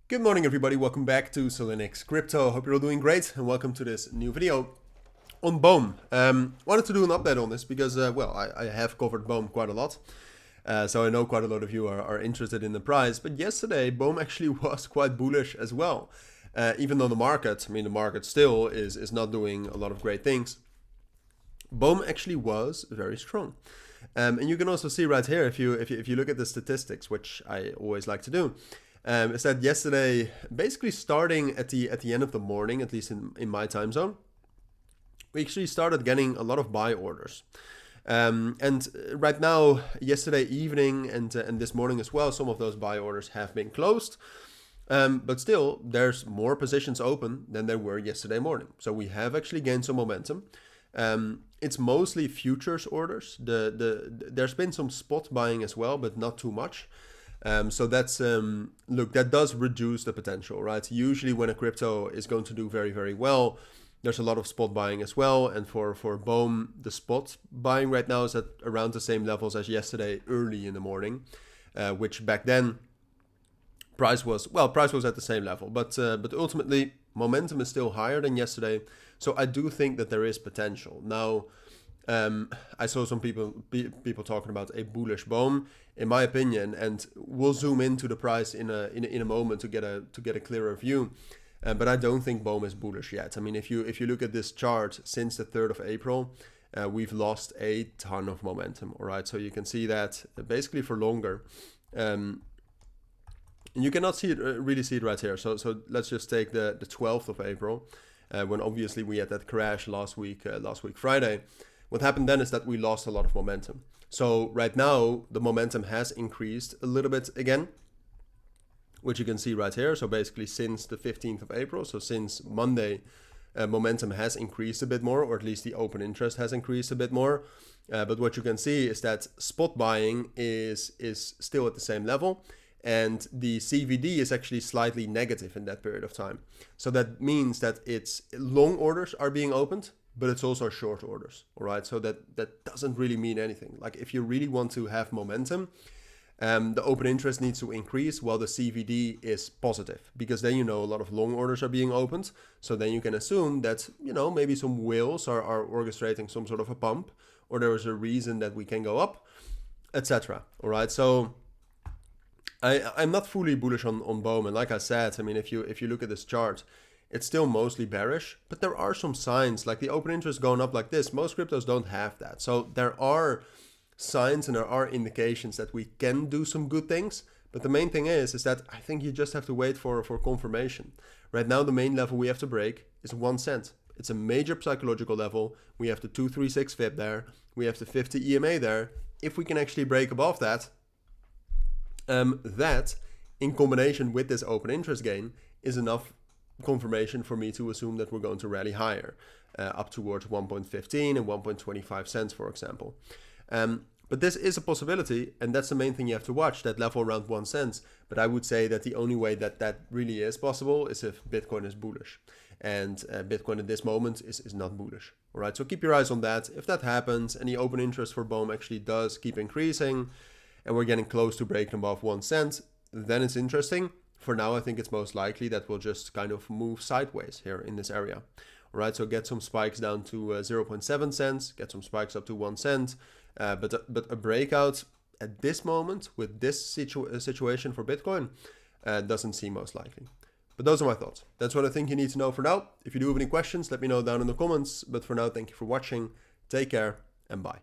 Good morning everybody, welcome back to Cilinix Crypto. Hope you're all doing great and welcome to this new video on Bome. Wanted to do an update on this because, I have covered Bome quite a lot. So I know quite a lot of you are interested in the price. But yesterday, Bome actually was quite bullish as well. Even though the market still is not doing a lot of great things. Bome actually was very strong. And you can also see right here, if you look at the statistics, which I always like to do, is that yesterday, basically starting at the end of the morning, at least in my time zone, we actually started getting a lot of buy orders. And right now, yesterday evening and this morning as well, some of those buy orders have been closed. But still, there's more positions open than there were yesterday morning. So we have actually gained some momentum. It's mostly futures orders. There's been some spot buying as well, but not too much. So that's, look, that does reduce the potential, right? Usually when a crypto is going to do very, very well, there's a lot of spot buying as well. And for Bome, the spot buying right now is at around the same levels as yesterday early in the morning, which back then price was at the same level. But ultimately, momentum is still higher than yesterday. So I do think that there is potential. Now, I saw some people talking about a bullish Bome, in my opinion, and we'll zoom into the price in a moment to get a clearer view. But I don't think Bome is bullish yet. I mean, if you look at this chart since the 3rd of April, we've lost a ton of momentum. All right, so you can see that basically for longer. And you cannot really see it right here. So let's just take the 12th of April, when obviously we had that crash last week Friday. What happened then is that we lost a lot of momentum. So right now, the momentum has increased a little bit again, which you can see right here. So basically since the 15th of April, so since Monday, momentum has increased a bit more, or at least the open interest has increased a bit more. But what you can see is that spot buying is still at the same level. And the CVD is actually slightly negative in that period of time. So that means that it's long orders are being opened, but it's also short orders, all right? So that doesn't really mean anything. Like if you really want to have momentum, the open interest needs to increase while the CVD is positive, because then a lot of long orders are being opened. So then you can assume that, maybe some whales are orchestrating some sort of a pump, or there is a reason that we can go up, etc. All right, so I'm not fully bullish on Bome. And like I said, I mean, if you look at this chart, it's still mostly bearish, but there are some signs like the open interest going up like this. Most cryptos don't have that. So there are signs and there are indications that we can do some good things. But the main thing is that I think you just have to wait for confirmation. Right now, the main level we have to break is 1 cent. It's a major psychological level. We have the 236 VIP there. We have the 50 EMA there. If we can actually break above that, that in combination with this open interest gain is enough confirmation for me to assume that we're going to rally higher, up towards 1.15 and 1.25 cents, for example. But this is a possibility, and that's the main thing you have to watch, that level around 1 cent. But I would say that the only way that really is possible is if Bitcoin is bullish. And Bitcoin at this moment is not bullish. All right, so keep your eyes on that. If that happens and the open interest for Bome actually does keep increasing, and we're getting close to breaking above 1 cent, then it's interesting. For now, I think it's most likely that we'll just kind of move sideways here in this area. All right, so get some spikes down to 0.7 cents, get some spikes up to 1 cent. But a breakout at this moment with this situation for Bitcoin doesn't seem most likely. But those are my thoughts. That's what I think you need to know for now. If you do have any questions, let me know down in the comments. But for now, thank you for watching. Take care and bye.